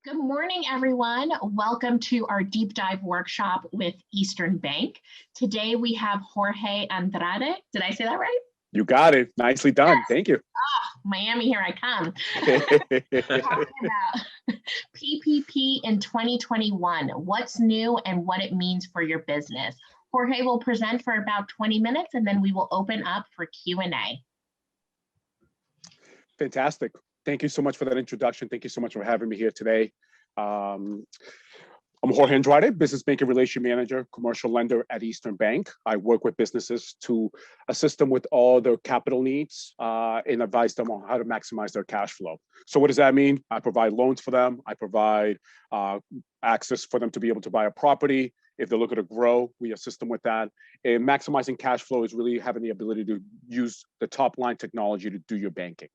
Good morning, everyone. Welcome to our deep dive workshop with Eastern Bank. Today we have Jorge Andrade. Did I say that right? You got it. Nicely done. Thank you. Miami, here I come. Talking about PPP in 2021, what's new and what it means for your business. Jorge will present for about 20 minutes and then we will open up for Q&A. Fantastic. Thank you so much for that introduction. Thank you so much for having me here today. I'm Jorge Andrade, Business Banking Relation Manager, Commercial Lender at Eastern Bank. I work with businesses to assist them with all their capital needs and advise them on how to maximize their cash flow. So what does that mean? I provide loans for them. I provide access for them to be able to buy a property. If they're looking to grow, we assist them with that. And maximizing cash flow is really having the ability to use the top line technology to do your banking.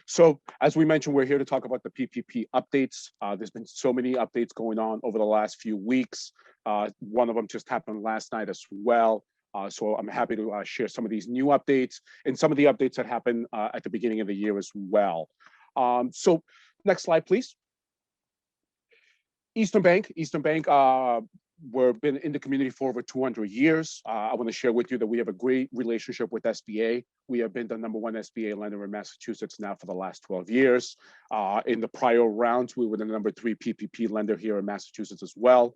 So as we mentioned, we're here to talk about the PPP updates. There's been so many updates going on over the last few weeks. One of them just happened last night as well. So I'm happy to share some of these new updates and some of the updates that happened at the beginning of the year as well. So next slide, please. Eastern Bank. We've been in the community for over 200 years. I want to share with you that we have a great relationship with SBA. We have been the #1 SBA lender in Massachusetts now for the last 12 years. In the prior rounds, we were the #3 PPP lender here in Massachusetts as well.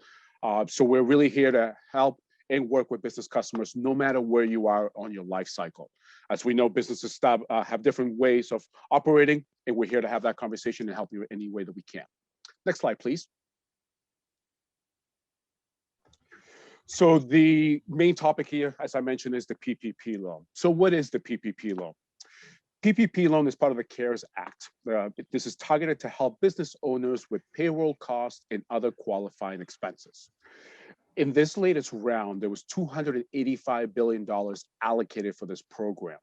So we're really here to help and work with business customers no matter where you are on your life cycle. As we know, businesses have different ways of operating, and we're here to have that conversation and help you in any way that we can. Next slide, please. So the main topic here, as I mentioned, is the PPP loan. So what is the PPP loan? PPP loan is part of the CARES Act. This is targeted to help business owners with payroll costs and other qualifying expenses. In this latest round, there was $285 billion allocated for this program.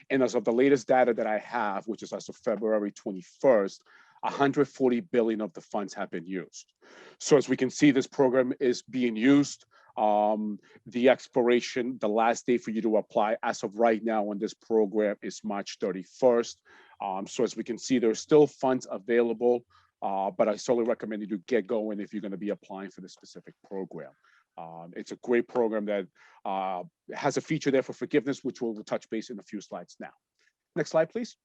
And as of the latest data that I have, which is as of February 21st, $140 billion of the funds have been used. So as we can see, this program is being used. The expiration, the last day for you to apply as of right now on this program is March 31st. So as we can see, there's still funds available, but I certainly recommend you to get going if you're going to be applying for this specific program. It's a great program that has a feature there for forgiveness, which we'll touch base in a few slides now. Next slide, please.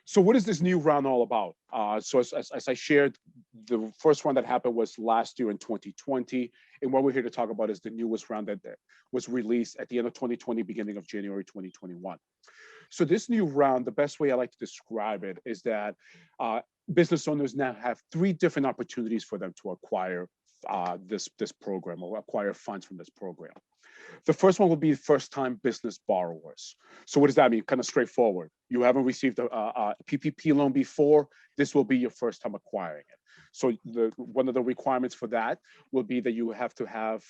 So what is this new round all about? So as I shared, the first one that happened was last year in 2020. And what we're here to talk about is the newest round that was released at the end of 2020, beginning of January 2021. So this new round, the best way I like to describe it is that business owners now have 3 different opportunities for them to acquire this program or acquire funds from this program. The first one will be first-time business borrowers. So what does that mean? Kind of straightforward. You haven't received a PPP loan before. This will be your first time acquiring it. So one of the requirements for that will be that you have to have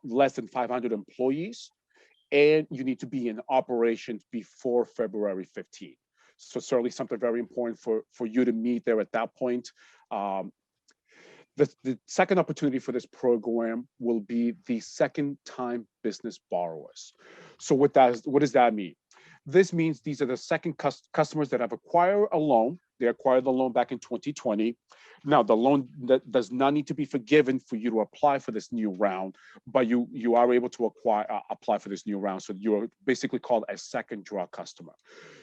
less than 500 employees, and you need to be in operations before February 15th. So certainly something very important for you to meet there at that point. The second opportunity for this program will be the second-time business borrowers. So what does that mean? This means these are the second customers that have acquired a loan. They acquired the loan back in 2020. Now, the loan that does not need to be forgiven for you to apply for this new round, but you are able to apply for this new round. So you're basically called a second draw customer.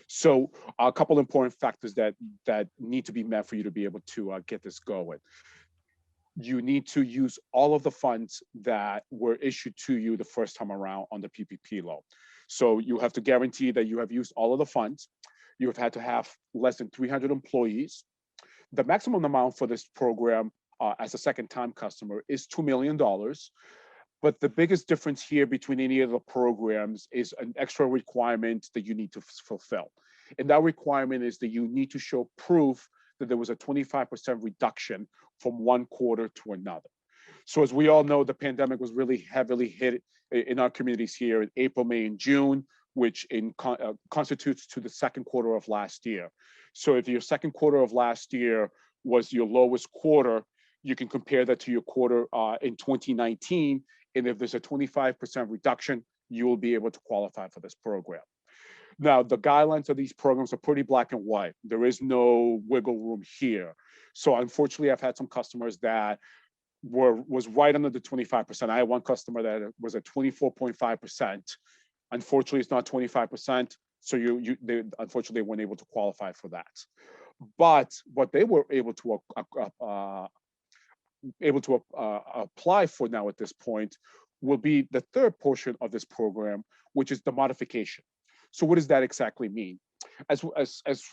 So a couple important factors that need to be met for you to be able to get this going. You need to use all of the funds that were issued to you the first time around on the PPP loan. So you have to guarantee that you have used all of the funds. You have had to have less than 300 employees. The maximum amount for this program as a second-time customer is $2 million. But the biggest difference here between any of the programs is an extra requirement that you need to fulfill. And that requirement is that you need to show proof that there was a 25% reduction from one quarter to another. So as we all know, the pandemic was really heavily hit in our communities here in April, May, and June, which constitutes to the second quarter of last year. So if your second quarter of last year was your lowest quarter, you can compare that to your quarter in 2019. And if there's a 25% reduction, you will be able to qualify for this program. Now, the guidelines of these programs are pretty black and white. There is no wiggle room here. So unfortunately, I've had some customers that was right under the 25%. I had one customer that was at 24.5%. Unfortunately, it's not 25%. So they unfortunately weren't able to qualify for that. But what they were able to apply for now at this point will be the third portion of this program, which is the modification. So what does that exactly mean? As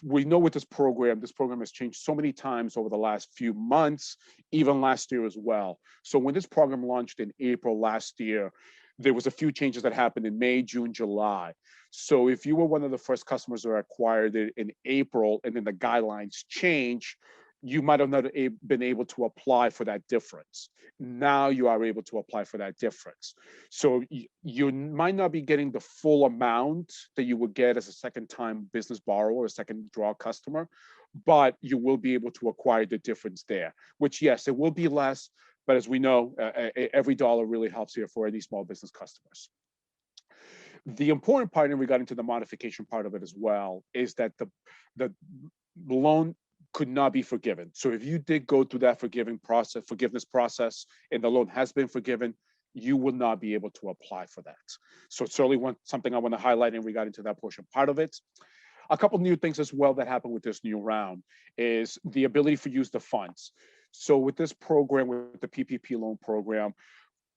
we know with this program has changed so many times over the last few months, even last year as well. So when this program launched in April last year, there was a few changes that happened in May, June, July. So if you were one of the first customers that acquired it in April and then the guidelines change, you might have not been able to apply for that difference. Now you are able to apply for that difference. So you might not be getting the full amount that you would get as a second-time business borrower or a second draw customer, but you will be able to acquire the difference there, which yes, it will be less, but as we know, every dollar really helps here for any small business customers. The important part in regarding to the modification part of it as well is that the loan could not be forgiven. So if you did go through that forgiveness process, and the loan has been forgiven, you will not be able to apply for that. So it's certainly something I want to highlight in regarding to that portion part of it. A couple new things as well that happened with this new round is the ability to use the funds. So with this program, with the PPP loan program,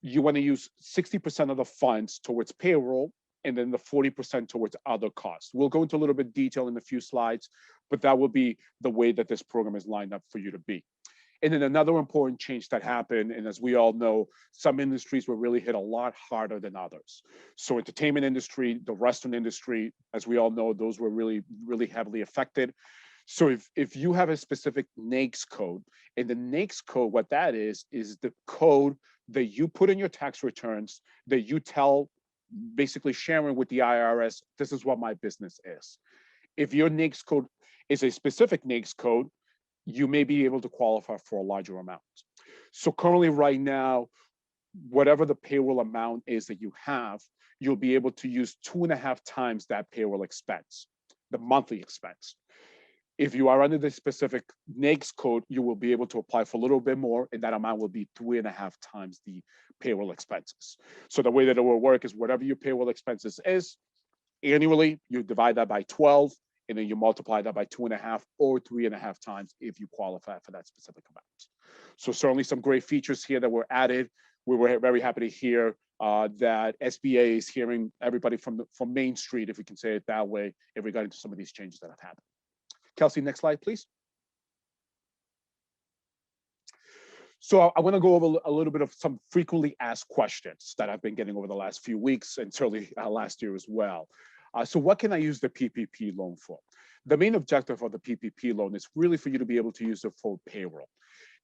you want to use 60% of the funds towards payroll and then the 40% towards other costs. We'll go into a little bit detail in a few slides, but that will be the way that this program is lined up for you to be. And then another important change that happened, and as we all know, some industries were really hit a lot harder than others. So entertainment industry, the restaurant industry, as we all know, those were really, really heavily affected. So if you have a specific NAICS code, and the NAICS code, what that is the code that you put in your tax returns that you tell, basically sharing with the IRS, this is what my business is. If your NAICS code is a specific NAICS code, you may be able to qualify for a larger amount. So currently right now, whatever the payroll amount is that you have, you'll be able to use 2.5 times that payroll expense, the monthly expense. If you are under the specific NAICS code, you will be able to apply for a little bit more, and that amount will be 3.5 times the payroll expenses. So the way that it will work is whatever your payroll expenses is, annually, you divide that by 12, and then you multiply that by 2.5 or 3.5 times if you qualify for that specific amount. So certainly some great features here that were added. We were very happy to hear that SBA is hearing everybody from Main Street, if we can say it that way, in regarding to some of these changes that have happened. Kelsey, next slide, please. So I want to go over a little bit of some frequently asked questions that I've been getting over the last few weeks and certainly last year as well. So what can I use the PPP loan for? The main objective of the PPP loan is really for you to be able to use it for payroll.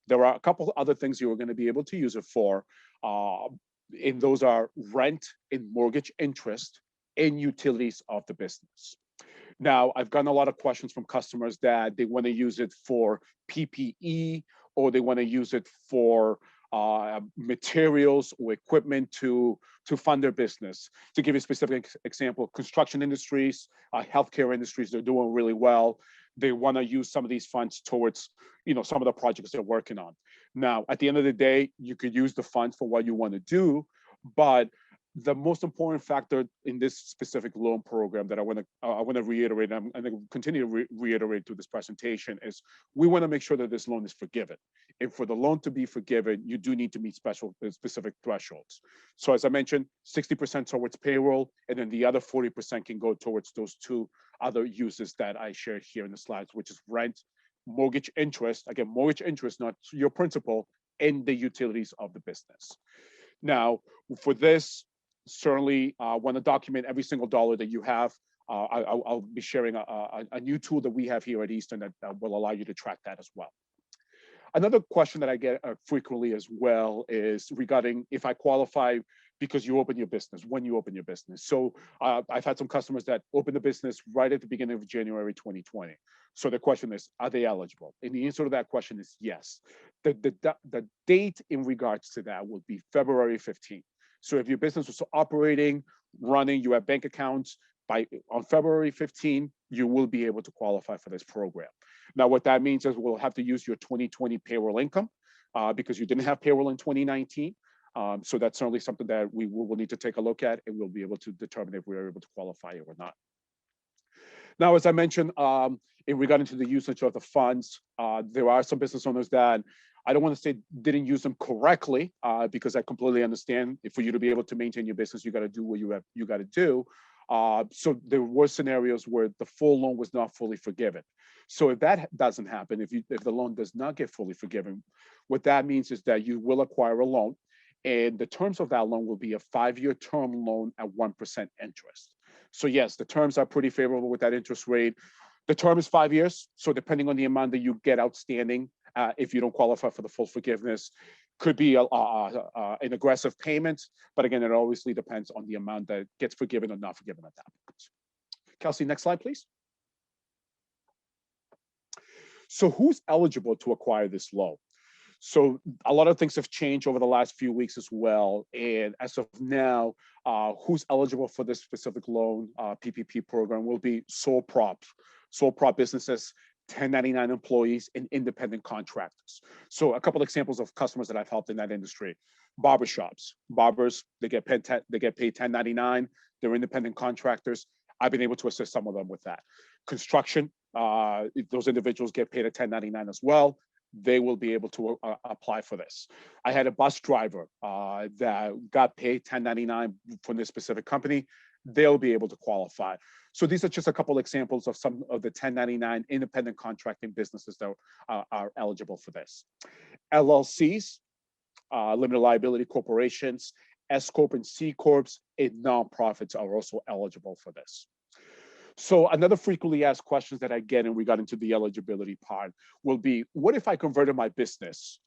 There are a couple of other things you are going to be able to use it for, and those are rent and mortgage interest and utilities of the business. Now, I've gotten a lot of questions from customers that they want to use it for PPE, or they want to use it for materials or equipment to fund their business. To give you a specific example, construction industries, healthcare industries, they're doing really well. They want to use some of these funds towards, some of the projects they're working on. Now, at the end of the day, you could use the funds for what you want to do, but the most important factor in this specific loan program that I want to reiterate, and I'm going to continue to reiterate through this presentation, is we want to make sure that this loan is forgiven. And for the loan to be forgiven, you do need to meet specific thresholds. So as I mentioned, 60% towards payroll, and then the other 40% can go towards those two other uses that I shared here in the slides, which is rent, mortgage interest, again, mortgage interest, not your principal, and the utilities of the business. Now, for this, certainly want to document every single dollar that you have. I'll be sharing a new tool that we have here at Eastern that will allow you to track that as well. Another question that I get frequently as well is regarding if I qualify because you open your business, when you open your business. So I've had some customers that opened the business right at the beginning of January 2020. So the question is, are they eligible? And the answer to that question is yes. The date in regards to that would be February 15th. So if your business was operating, running, you have bank accounts, on February 15, you will be able to qualify for this program. Now, what that means is we'll have to use your 2020 payroll income because you didn't have payroll in 2019. So that's certainly something that we will need to take a look at, and we'll be able to determine if we're able to qualify it or not. Now, as I mentioned, in regard to the usage of the funds, there are some business owners that I don't want to say didn't use them correctly, because I completely understand if for you to be able to maintain your business, you got to do what you got to do. So there were scenarios where the full loan was not fully forgiven. So if that doesn't happen, if the loan does not get fully forgiven, what that means is that you will acquire a loan, and the terms of that loan will be a 5-year term loan at 1% interest. So yes, the terms are pretty favorable with that interest rate. The term is 5 years. So depending on the amount that you get outstanding, if you don't qualify for the full forgiveness, could be an aggressive payment. But again, it obviously depends on the amount that gets forgiven or not forgiven at that point. Kelsey, next slide, please. So who's eligible to acquire this loan? So a lot of things have changed over the last few weeks as well. And as of now, who's eligible for this specific loan PPP program will be sole prop businesses, 1099 employees, and independent contractors. So a couple examples of customers that I've helped in that industry: barbershops. Barbers, they get paid 1099. They're independent contractors. I've been able to assist some of them with that. Construction, those individuals get paid a 1099 as well. They will be able to apply for this. I had a bus driver that got paid 1099 from this specific company. They'll be able to qualify. So these are just a couple examples of some of the 1099 independent contracting businesses that are eligible for this. LLCs, limited liability corporations, S Corp and C Corps, and nonprofits are also eligible for this. So another frequently asked questions that I get in regard to the eligibility part will be, what if I converted my business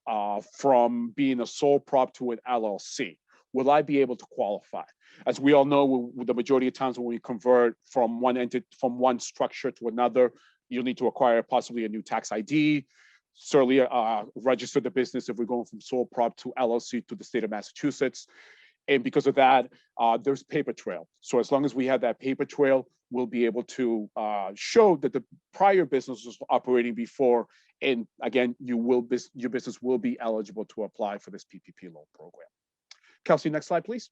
from being a sole prop to an LLC? Will I be able to qualify? As we all know, the majority of times when we convert from one structure to another, you'll need to acquire possibly a new tax ID, certainly register the business if we're going from sole prop to LLC to the state of Massachusetts. And because of that, there's paper trail. So as long as we have that paper trail, we'll be able to show that the prior business was operating before. And again, your business will be eligible to apply for this PPP loan program. Kelsey, next slide, please.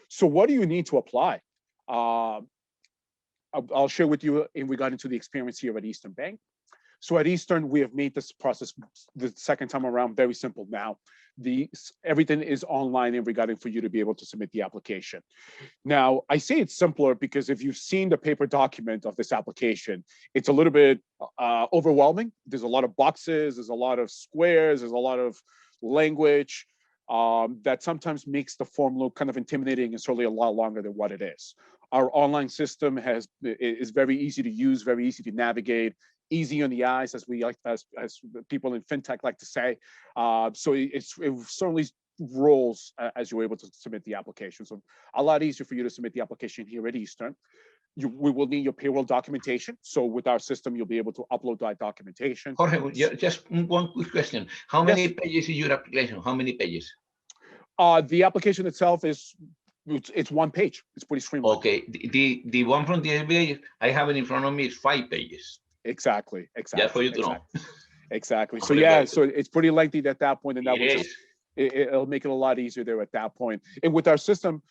So what do you need to apply? I'll share with you in regard to the experience here at Eastern Bank. So at Eastern, we have made this process the second time around very simple now. Everything is online in regarding for you to be able to submit the application. Now, I say it's simpler because if you've seen the paper document of this application, it's a little bit overwhelming. There's a lot of boxes, there's a lot of squares, there's a lot of language that sometimes makes the form look kind of intimidating and certainly a lot longer than what it is. Our online system is very easy to use, very easy to navigate, easy on the eyes, as people in fintech like to say. So it certainly rolls as you're able to submit the application. So a lot easier for you to submit the application here at Eastern. We will need your payroll documentation. So with our system, you'll be able to upload that documentation. Jorge, just one quick question. How many pages is your application? How many pages? The application itself it's one page. It's pretty streamlined. Okay, the one from the SBA, I have it in front of me, is 5 pages. Exactly. Just for you to know. Exactly. So yeah, so it's pretty lengthy at that point, and that will it'll make it a lot easier there at that point. And with our system,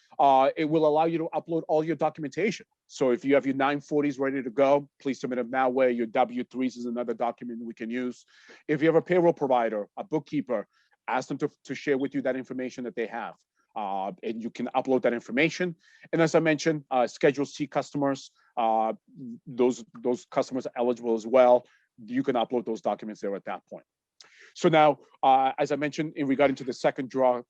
it will allow you to upload all your documentation. So if you have your 940s ready to go, please submit them that way. Your W-3s is another document we can use. If you have a payroll provider, a bookkeeper, ask them to share with you that information that they have. And you can upload that information. And as I mentioned, Schedule C customers, those customers are eligible as well. You can upload those documents there at that point. So now, as I mentioned, in regarding to the second draw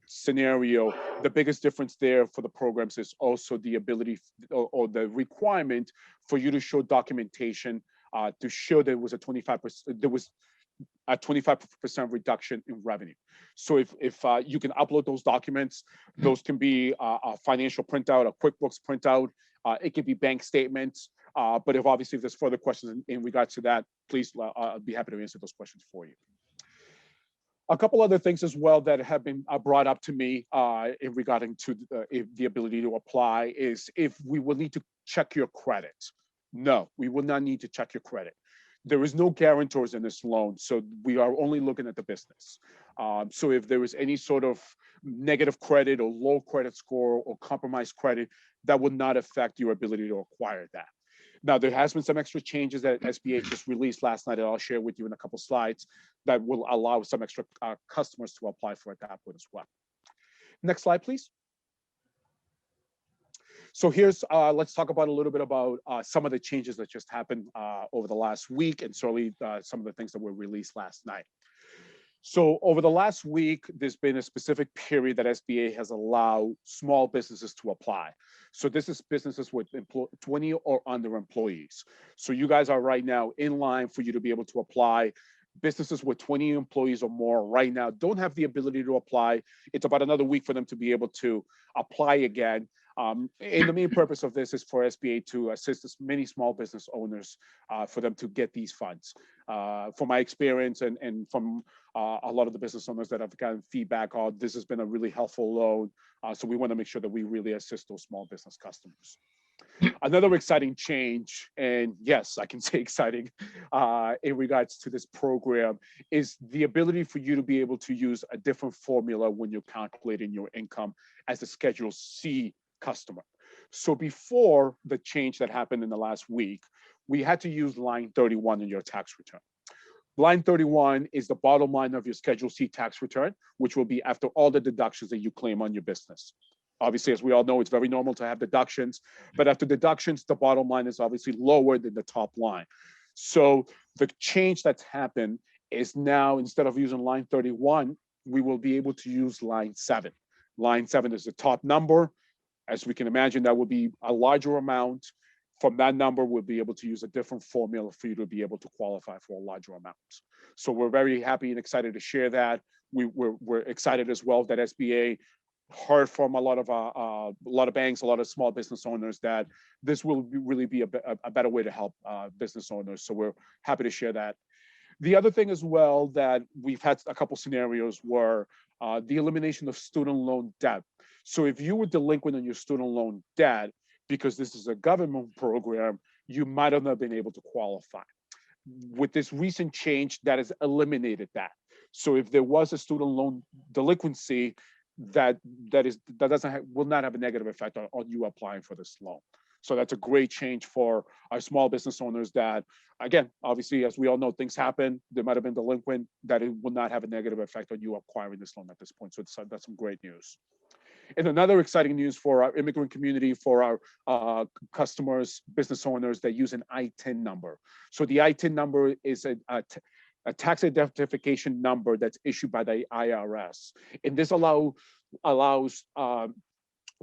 scenario, the biggest difference there for the programs is also the ability or the requirement for you to show documentation to show there was a 25% reduction in revenue. So if you can upload those documents, those can be a financial printout, a QuickBooks printout, it can be bank statements. But if there's further questions in regards to that, please, I'll be happy to answer those questions for you. A couple other things as well that have been brought up to me in regarding to the ability to apply is if we will need to check your credit. No, we will not need to check your credit. There is no guarantors in this loan, so we are only looking at the business. So if there is any sort of negative credit or low credit score or compromised credit, that would not affect your ability to acquire that. Now, there has been some extra changes that SBA just released last night that I'll share with you in a couple slides that will allow some extra customers to apply for at that point as well. Next slide, please. So here's, let's talk about a little bit about some of the changes that just happened over the last week, and certainly some of the things that were released last night. So over the last week, there's been a specific period that SBA has allowed small businesses to apply. So this is businesses with 20 or under employees. So you guys are right now in line for you to be able to apply. Businesses with 20 employees or more right now don't have the ability to apply. It's about another week for them to be able to apply again. And the main purpose of this is for SBA to assist as many small business owners for them to get these funds. From my experience and from a lot of the business owners that have gotten feedback on, this has been a really helpful loan. So we want to make sure that we really assist those small business customers. Another exciting change, and yes, I can say exciting in regards to this program, is the ability for you to be able to use a different formula when you're calculating your income as a Schedule C customer. So before the change that happened in the last week, we had to use line 31 in your tax return. Line 31 is the bottom line of your Schedule C tax return, which will be after all the deductions that you claim on your business. Obviously, as we all know, it's very normal to have deductions, but after deductions, the bottom line is obviously lower than the top line. So the change that's happened is now, instead of using line 31, we will be able to use line 7. Line 7 is the top number. As we can imagine, that will be a larger amount. From that number, we'll be able to use a different formula for you to be able to qualify for a larger amount. So we're very happy and excited to share that. We're excited as well that SBA heard from a lot of banks, a lot of small business owners, that this will really be a better way to help business owners. So we're happy to share that. The other thing as well that we've had a couple scenarios were the elimination of student loan debt. So if you were delinquent on your student loan debt, because this is a government program, you might have not been able to qualify. With this recent change, that has eliminated that. So if there was a student loan delinquency, that will not have a negative effect on you applying for this loan. So that's a great change for our small business owners that, again, obviously, as we all know, things happen. They might have been delinquent, that it will not have a negative effect on you acquiring this loan at this point. So that's some great news. And another exciting news for our immigrant community, for our customers, business owners that use an ITIN number. So the ITIN number is a tax identification number that's issued by the IRS. And this allows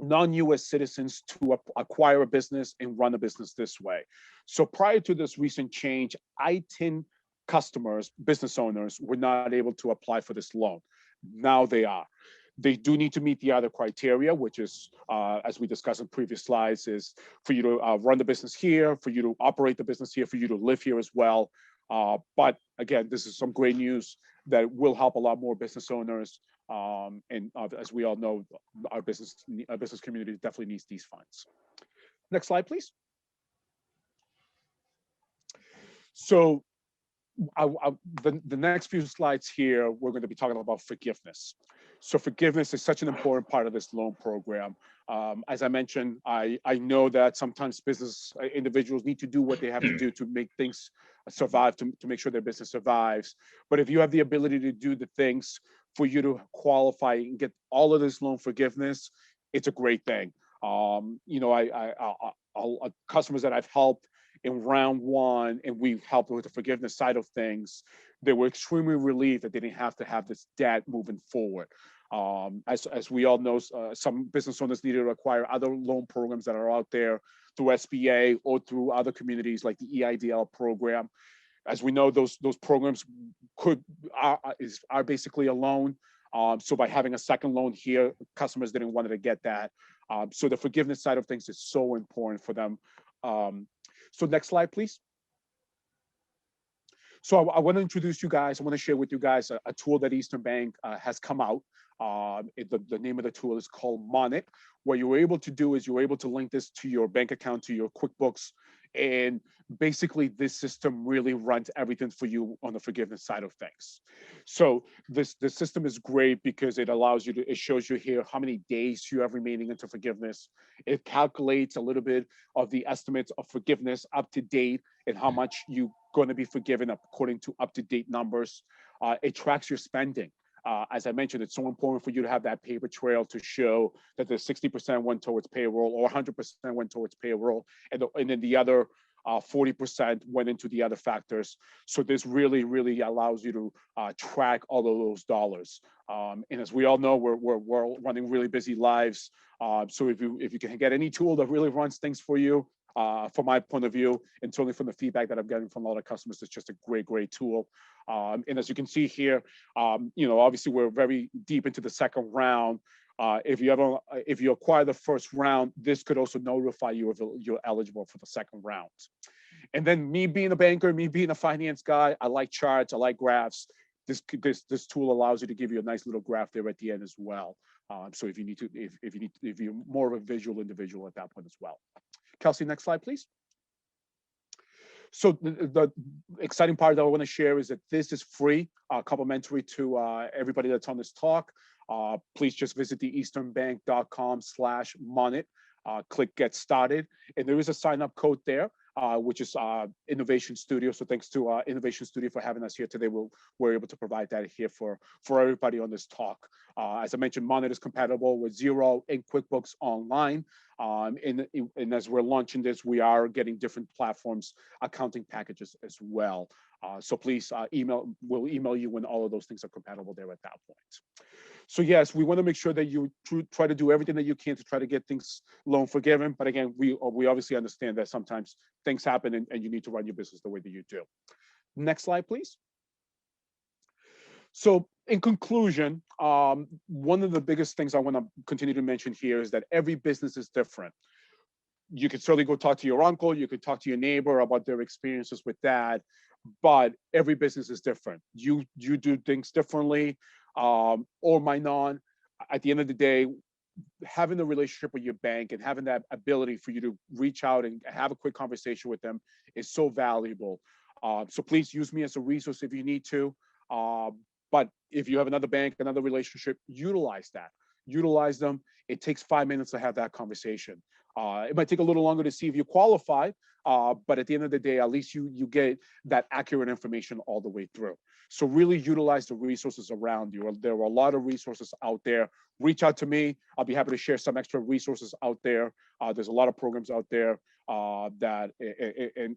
non-US citizens to acquire a business and run a business this way. So prior to this recent change, ITIN customers, business owners, were not able to apply for this loan. Now they are. They do need to meet the other criteria, which is, as we discussed in previous slides, is for you to run the business here, for you to operate the business here, for you to live here as well. But again, this is some great news that will help a lot more business owners. And as we all know, our business community definitely needs these funds. Next slide, please. So the next few slides here, we're going to be talking about forgiveness. So forgiveness is such an important part of this loan program. As I mentioned, I know that sometimes business individuals need to do what they have to do to make things survive, to make sure their business survives. But if you have the ability to do the things for you to qualify and get all of this loan forgiveness, it's a great thing. You know, customers that I've helped in round one, and we've helped with the forgiveness side of things, they were extremely relieved that they didn't have to have this debt moving forward. As we all know, some business owners needed to acquire other loan programs that are out there through SBA or through other communities like the EIDL program. As we know, those programs are basically a loan. So by having a second loan here, customers didn't want to get that. So the forgiveness side of things is so important for them. So next slide, please. So I want to introduce you guys. I want to share with you guys a tool that Eastern Bank has come out. The name of the tool is called Monik. What you're able to do is you're able to link this to your bank account, to your QuickBooks, And basically, this system really runs everything for you on the forgiveness side of things. So the system is great because it allows you to, it shows you here how many days you have remaining into forgiveness. It calculates a little bit of the estimates of forgiveness up to date and how much you're going to be forgiven according to up to date numbers. It tracks your spending. As I mentioned, it's so important for you to have that paper trail to show that the 60% went towards payroll or 100% went towards payroll, and then the other 40% went into the other factors. So this really, really allows you to track all of those dollars. And as we all know, we're running really busy lives. So if you can get any tool that really runs things for you, from my point of view, and certainly from the feedback that I'm getting from a lot of customers, it's just a great tool. And as you can see here, obviously we're very deep into the second round. If you acquire the first round, this could also notify you if you're eligible for the second round. And then me being a banker, me being a finance guy, I like charts, I like graphs. This tool allows you to give you a nice little graph there at the end as well. So if you're more of a visual individual at that point as well. Kelsey, next slide, please. So the exciting part that I want to share is that this is free, complimentary to everybody that's on this talk. Please just visit the easternbank.com/Monik, click get started. And there is a sign up code there, which is Innovation Studio. So thanks to Innovation Studio for having us here today. We're able to provide that here for everybody on this talk. As I mentioned, Monik is compatible with Xero and QuickBooks Online. And as we're launching this, we are getting different platforms, accounting packages as well. So please we'll email you when all of those things are compatible there at that point. So yes, we want to make sure that you try to do everything that you can to try to get things loan forgiven. But again, we obviously understand that sometimes things happen and you need to run your business the way that you do. Next slide, please. So in conclusion, one of the biggest things I want to continue to mention here is that every business is different. You could certainly go talk to your uncle, you could talk to your neighbor about their experiences with that, but every business is different. You do things differently, or might not. At the end of the day, having a relationship with your bank and having that ability for you to reach out and have a quick conversation with them is so valuable. So please use me as a resource if you need to. But if you have another bank, another relationship, utilize that. Utilize them. It takes 5 minutes to have that conversation. It might take a little longer to see if you qualify, but at the end of the day, at least you get that accurate information all the way through. So really utilize the resources around you. There are a lot of resources out there. Reach out to me. I'll be happy to share some extra resources out there. There's a lot of programs out there that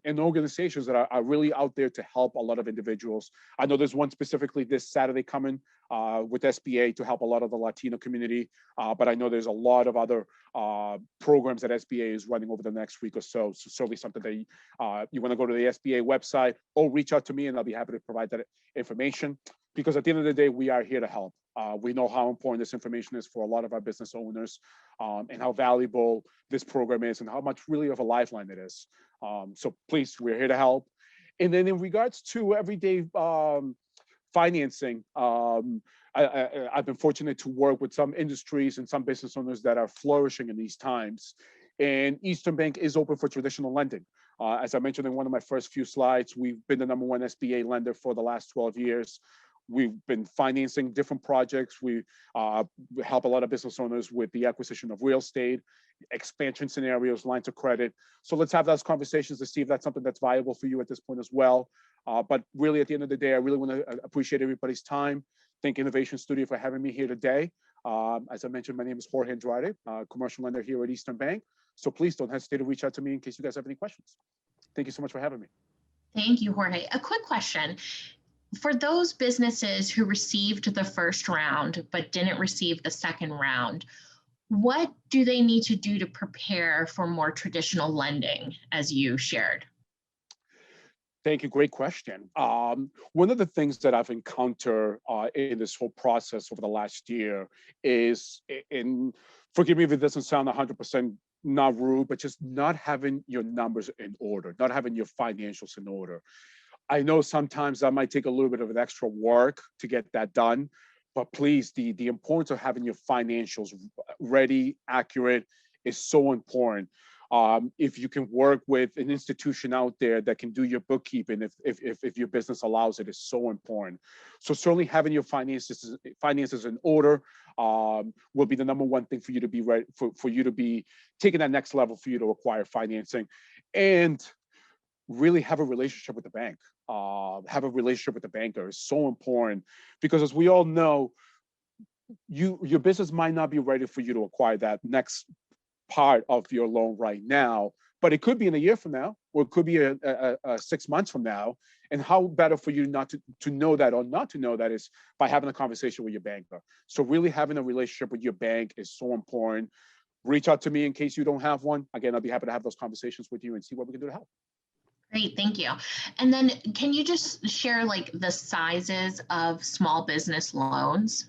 and organizations that are really out there to help a lot of individuals. I know there's one specifically this Saturday coming with SBA to help a lot of the Latino community, but I know there's a lot of other programs that SBA is running over the next week or so. So certainly something that you want to go to the SBA website or reach out to me and I'll be happy to provide that information, because at the end of the day, we are here to help. We know how important this information is for a lot of our business owners, and how valuable this program is and how much really of a lifeline it is. So please, we're here to help. And then in regards to everyday financing, I've been fortunate to work with some industries and some business owners that are flourishing in these times. And Eastern Bank is open for traditional lending. As I mentioned in one of my first few slides, we've been the #1 SBA lender for the last 12 years. We've been financing different projects. We help a lot of business owners with the acquisition of real estate, expansion scenarios, lines of credit. So let's have those conversations to see if that's something that's viable for you at this point as well. But really, at the end of the day, I really want to appreciate everybody's time. Thank Innovation Studio for having me here today. As I mentioned, my name is Jorge Andrade, commercial lender here at Eastern Bank. So please don't hesitate to reach out to me in case you guys have any questions. Thank you so much for having me. Thank you, Jorge. A quick question. For those businesses who received the first round but didn't receive the second round, what do they need to do to prepare for more traditional lending, as you shared? Thank you. Great question. One of the things that I've encountered in this whole process over the last year is, and forgive me if it doesn't sound 100% not rude, but just not having your numbers in order, not having your financials in order. I know sometimes that might take a little bit of an extra work to get that done, but please, the importance of having your financials ready, accurate is so important. if you can work with an institution out there that can do your bookkeeping, if your business allows it, is so important. So certainly having your finances in order will be the number one thing for you to be ready, for you to be taking that next level, for you to acquire financing. And really have a relationship with the bank. Have a relationship with the banker is so important, because as we all know, your business might not be ready for you to acquire that next part of your loan right now, but it could be in a year from now, or it could be a 6 months from now. And how better for you not to know that, or not to know that, is by having a conversation with your banker. So really having a relationship with your bank is so important. Reach out to me in case you don't have one. Again, I'll be happy to have those conversations with you and see what we can do to help. Great, thank you. And then can you just share like the sizes of small business loans?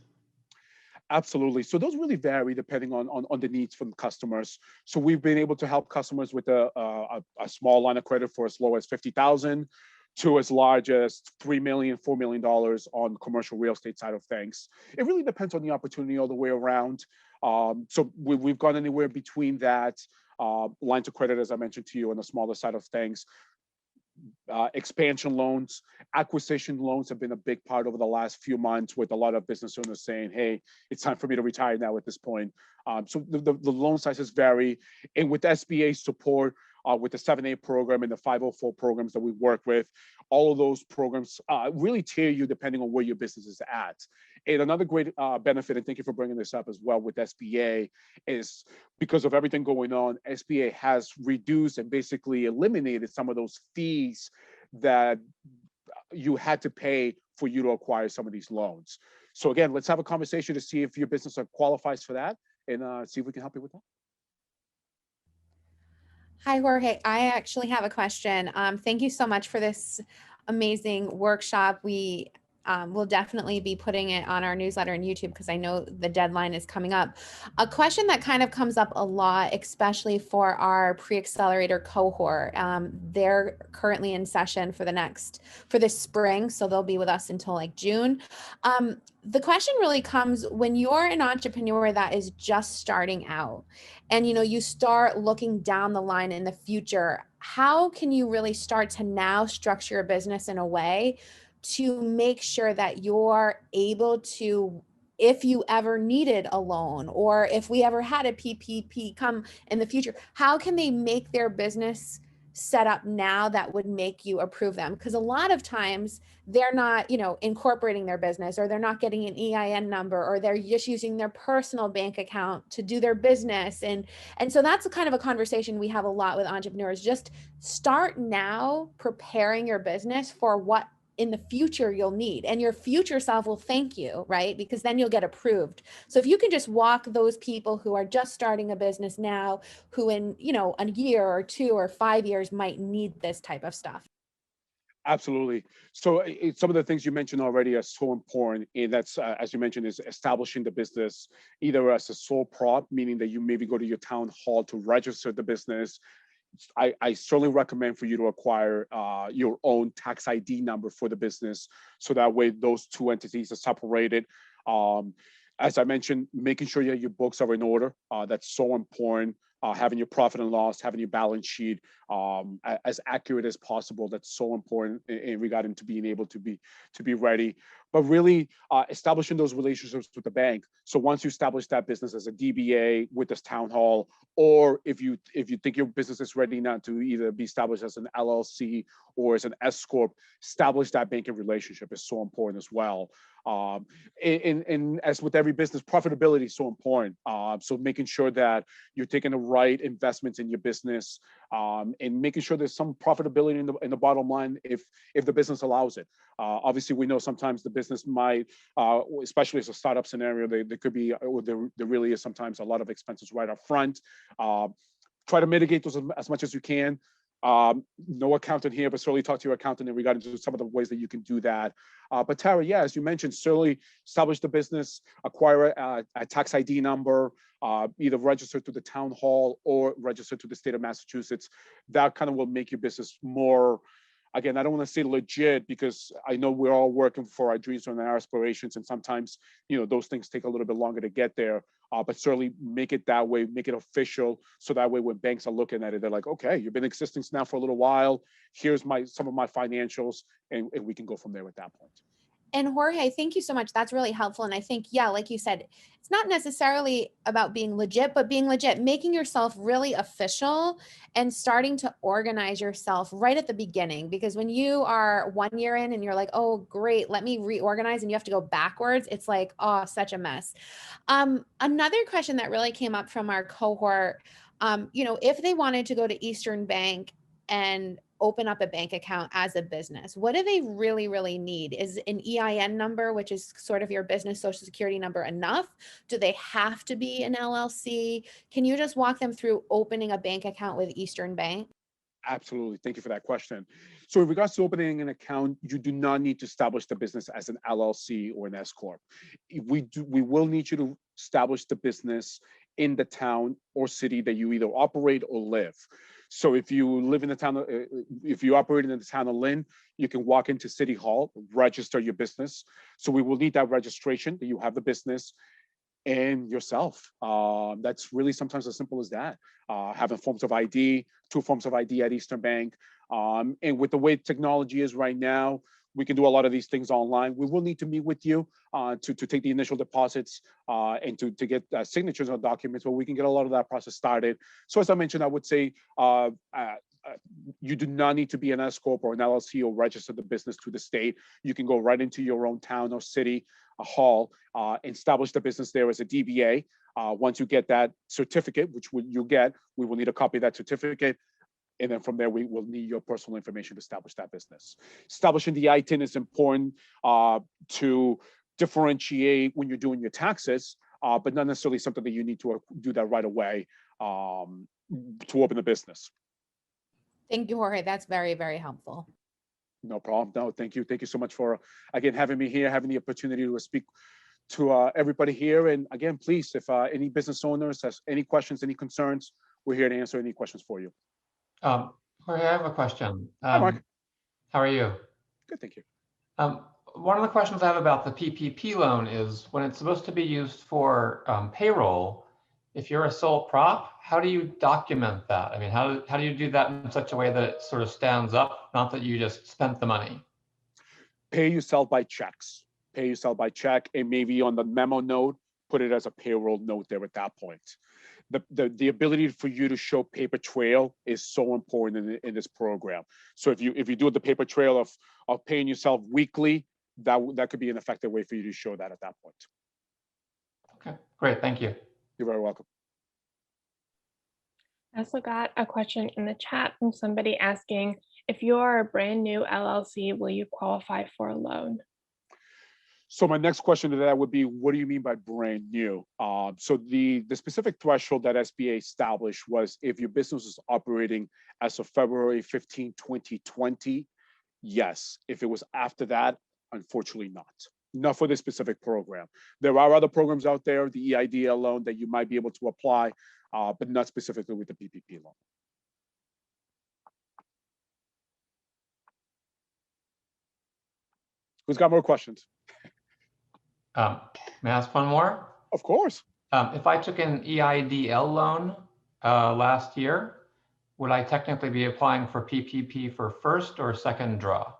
Absolutely. So those really vary depending on the needs from customers. So we've been able to help customers with a small line of credit for as low as $50,000 to as large as $3 million, $4 million on commercial real estate side of things. It really depends on the opportunity all the way around. So we've gone anywhere between that, lines of credit, as I mentioned to you, on the smaller side of things. Expansion loans, acquisition loans have been a big part over the last few months, with a lot of business owners saying, hey, it's time for me to retire now at this point. So the loan sizes vary. And with SBA support, with the 7A program and the 504 programs that we work with, all of those programs really tier you depending on where your business is at. And another great benefit, and thank you for bringing this up as well, with SBA, is because of everything going on, SBA has reduced and basically eliminated some of those fees that you had to pay for you to acquire some of these loans. So again, let's have a conversation to see if your business qualifies for that, and see if we can help you with that. Hi, Jorge. I actually have a question. Thank you so much for this amazing workshop. We will definitely be putting it on our newsletter and YouTube, because I know the deadline is coming up. A question that kind of comes up a lot, especially for our pre-accelerator cohort. They're currently in session for this spring, so they'll be with us until like June. The question really comes when you're an entrepreneur that is just starting out, and you start looking down the line in the future. How can you really start to now structure your business in a way to make sure that you're able to, if you ever needed a loan, or if we ever had a PPP come in the future, how can they make their business set up now that would make you approve them? Because a lot of times they're not, incorporating their business, or they're not getting an EIN number, or they're just using their personal bank account to do their business. And so that's kind of a conversation we have a lot with entrepreneurs. Just start now preparing your business for what in the future you'll need, and your future self will thank you, right? Because then you'll get approved. So if you can just walk those people who are just starting a business now, who in, a year or 2 or 5 years might need this type of stuff. Absolutely. So some of the things you mentioned already are so important, and that's, as you mentioned, is establishing the business either as a sole prop, meaning that you maybe go to your town hall to register the business. I certainly recommend for you to acquire your own tax ID number for the business, so that way those two entities are separated. As I mentioned, making sure that your books are in order, that's so important. Having your profit and loss, having your balance sheet as accurate as possible, that's so important in regarding to being able to be ready. But really establishing those relationships with the bank. So once you establish that business as a DBA with this town hall, or if you think your business is ready now to either be established as an LLC or as an S corp, establish that banking relationship is so important as well. And as with every business, profitability is so important. So making sure that you're taking the right investments in your business, and making sure there's some profitability in the bottom line if the business allows it. Obviously, we know sometimes the business might, especially as a startup scenario, there could be, or there really is sometimes a lot of expenses right up front. Try to mitigate those as much as you can. No accountant here, but certainly talk to your accountant in regard to some of the ways that you can do that. But Tara, yeah, as you mentioned, certainly establish the business, acquire a tax ID number, either register to the town hall or register to the state of Massachusetts. That kind of will make your business more again, I don't want to say legit because I know we're all working for our dreams and our aspirations, and sometimes, you know, those things take a little bit longer to get there. But certainly make it that way, make it official, so that way when banks are looking at it, they're like, okay, you've been in existence now for a little while. Here's some of my financials, and we can go from there at that point. And Jorge, thank you so much. That's really helpful. And I think, yeah, like you said, it's not necessarily about being legit, but being legit, making yourself really official and starting to organize yourself right at the beginning. Because when you are 1 year in and you're like, oh, great, let me reorganize, and you have to go backwards, it's like, oh, such a mess. Another question that really came up from our cohort, if they wanted to go to Eastern Bank and open up a bank account as a business, what do they really, really need? Is an EIN number, which is sort of your business social security number, enough? Do they have to be an LLC? Can you just walk them through opening a bank account with Eastern Bank? Absolutely. Thank you for that question. So in regards to opening an account, you do not need to establish the business as an LLC or an S Corp. We will need you to establish the business in the town or city that you either operate or live. So if you live in the town, if you operate in the town of Lynn, you can walk into City Hall, register your business. So we will need that registration that you have the business and yourself. That's really sometimes as simple as that. Having forms of ID, 2 forms of ID at Eastern Bank. And with the way technology is right now, we can do a lot of these things online. We will need to meet with you to take the initial deposits and to get signatures on documents, but we can get a lot of that process started. So as I mentioned, I would say you do not need to be an S Corp or an LLC or register the business to the state. You can go right into your own town or city hall, establish the business there as a DBA. Once you get that certificate, which you'll get, we will need a copy of that certificate. And then from there, we will need your personal information to establish that business. Establishing the ITIN is important to differentiate when you're doing your taxes, but not necessarily something that you need to do that right away to open the business. Thank you, Jorge. That's very, very helpful. No problem. No, thank you. Thank you so much for, again, having me here, having the opportunity to speak to everybody here. And again, please, if any business owners has any questions, any concerns, we're here to answer any questions for you. Jorge, I have a question. Hi, Mark. How are you? Good, thank you. One of the questions I have about the PPP loan is when it's supposed to be used for payroll, if you're a sole prop, how do you document that? I mean, how do you do that in such a way that it sort of stands up, not that you just spent the money? Pay yourself by checks. Pay yourself by check, and maybe on the memo note, put it as a payroll note there at that point. The ability for you to show paper trail is so important in this program. So if you do the paper trail of paying yourself weekly, that could be an effective way for you to show that at that point. Okay, great, thank you. You're very welcome. I also got a question in the chat from somebody asking, if you are a brand new LLC, will you qualify for a loan? So my next question to that would be, what do you mean by brand new? So the specific threshold that SBA established was if your business is operating as of February 15, 2020, yes. If it was after that, unfortunately not for this specific program. There are other programs out there, the EIDL loan, that you might be able to apply, but not specifically with the PPP loan. Who's got more questions? May I ask one more? Of course. If I took an EIDL loan last year, would I technically be applying for PPP for first or second draw?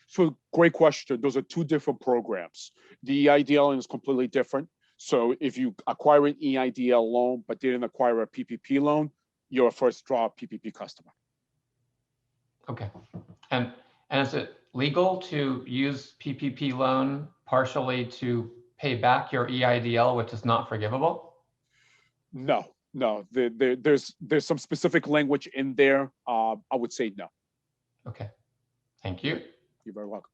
So great question. Those are 2 different programs. The EIDL is completely different. So if you acquire an EIDL loan but didn't acquire a PPP loan, you're a first draw PPP customer. Okay. And is it legal to use PPP loan partially to pay back your EIDL, which is not forgivable? No. There's some specific language in there. I would say no. Okay. Thank you. You're very welcome.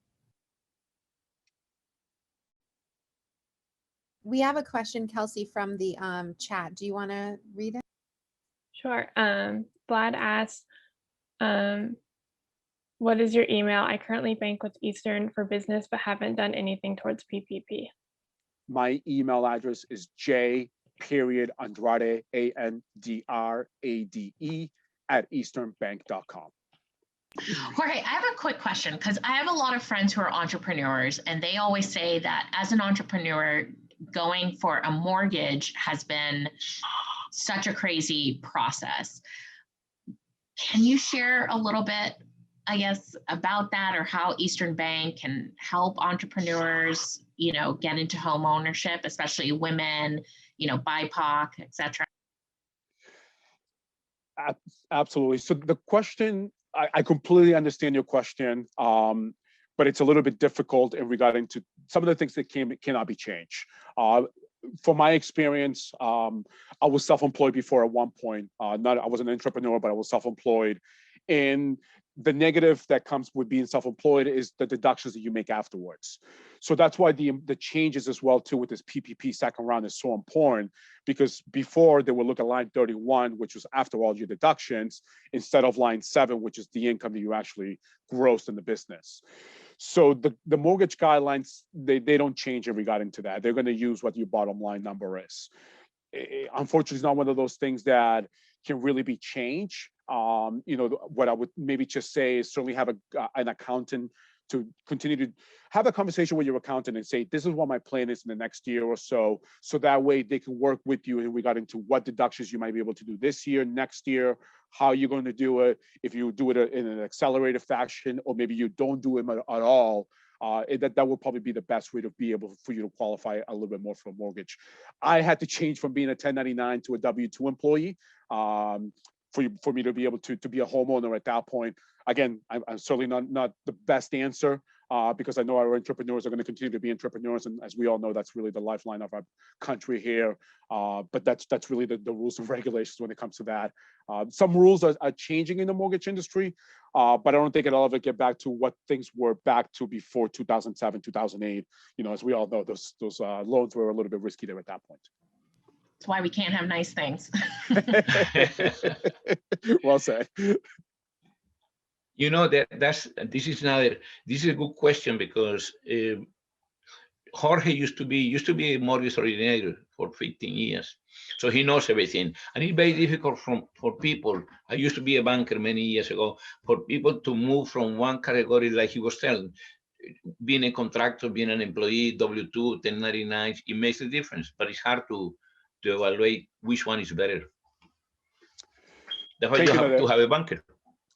We have a question, Kelsey, from the chat. Do you want to read it? Sure. Vlad asks, what is your email? I currently bank with Eastern for business, but haven't done anything towards PPP. My email address is j.andrade, ANDRADE @easternbank.com. Jorge, I have a quick question because I have a lot of friends who are entrepreneurs and they always say that as an entrepreneur, going for a mortgage has been such a crazy process. Can you share a little bit, I guess, about that or how Eastern Bank can help entrepreneurs, get into home ownership, especially women, BIPOC, et cetera? Absolutely. So the question, I completely understand your question, but it's a little bit difficult in regarding to some of the things that cannot be changed. From my experience, I was self-employed before at one point. I wasn't an entrepreneur, but I was self-employed. And the negative that comes with being self-employed is the deductions that you make afterwards. So that's why the changes as well too with this PPP second round is so important, because before they would look at line 31, which was after all your deductions, instead of line 7, which is the income that you actually grossed in the business. So the mortgage guidelines, they don't change in regarding to that. They're going to use what your bottom line number is. Unfortunately, it's not one of those things that can really be changed. What I would maybe just say is certainly have an accountant to continue to have a conversation with your accountant and say, this is what my plan is in the next year or so. So that way they can work with you in regarding to what deductions you might be able to do this year, next year, how you're going to do it, if you do it in an accelerated fashion, or maybe you don't do it at all. That would probably be the best way to be able for you to qualify a little bit more for a mortgage. I had to change from being a 1099 to a W-2 employee for me to be able to be a homeowner at that point. Again, I'm certainly not the best answer because I know our entrepreneurs are going to continue to be entrepreneurs, and as we all know, that's really the lifeline of our country here. But that's really the rules and regulations when it comes to that. Some rules are changing in the mortgage industry, but I don't think it'll ever get back to what things were back to before 2007, 2008. As we all know, those loans were a little bit risky there at that point. That's why we can't have nice things. Well said. This is a good question because Jorge used to be a mortgage originator for 15 years, so he knows everything. And it's very difficult for people. I used to be a banker many years ago, for people to move from one category, like he was telling, being a contractor, being an employee, W-2, 1099, it makes a difference, but it's hard to evaluate which one is better. That's why you have to have a banker.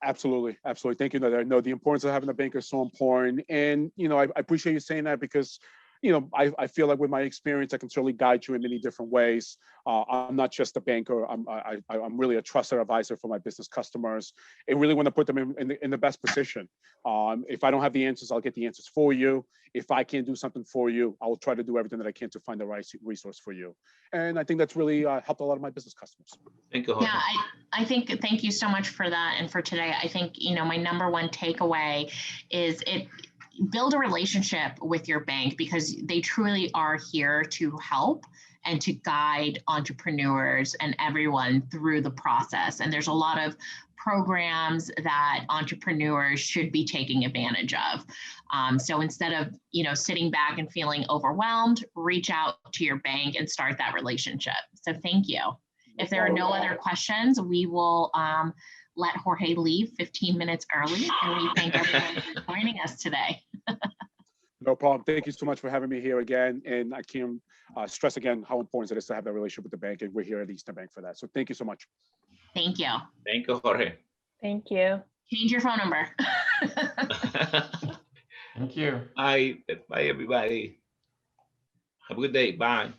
Absolutely. Thank you, Nader. No, the importance of having a banker is so important. And, I appreciate you saying that because, I feel like with my experience, I can certainly guide you in many different ways. I'm not just a banker. I'm really a trusted advisor for my business customers and really want to put them in the best position. If I don't have the answers, I'll get the answers for you. If I can't do something for you, I will try to do everything that I can to find the right resource for you. And I think that's really helped a lot of my business customers. Thank you, Jorge. Yeah, thank you so much for that. And for today, I think, my number one takeaway is build a relationship with your bank because they truly are here to help and to guide entrepreneurs and everyone through the process. And there's a lot of programs that entrepreneurs should be taking advantage of. So instead of, sitting back and feeling overwhelmed, reach out to your bank and start that relationship. So thank you. If there are no other questions, we will let Jorge leave 15 minutes early, and we thank everyone for joining us today. No problem. Thank you so much for having me here again. And I can't stress again how important it is to have that relationship with the bank, and we're here at Eastern Bank for that. So thank you so much. Thank you. Thank you, Jorge. Thank you. Change your phone number. Thank you. Bye, everybody. Have a good day. Bye.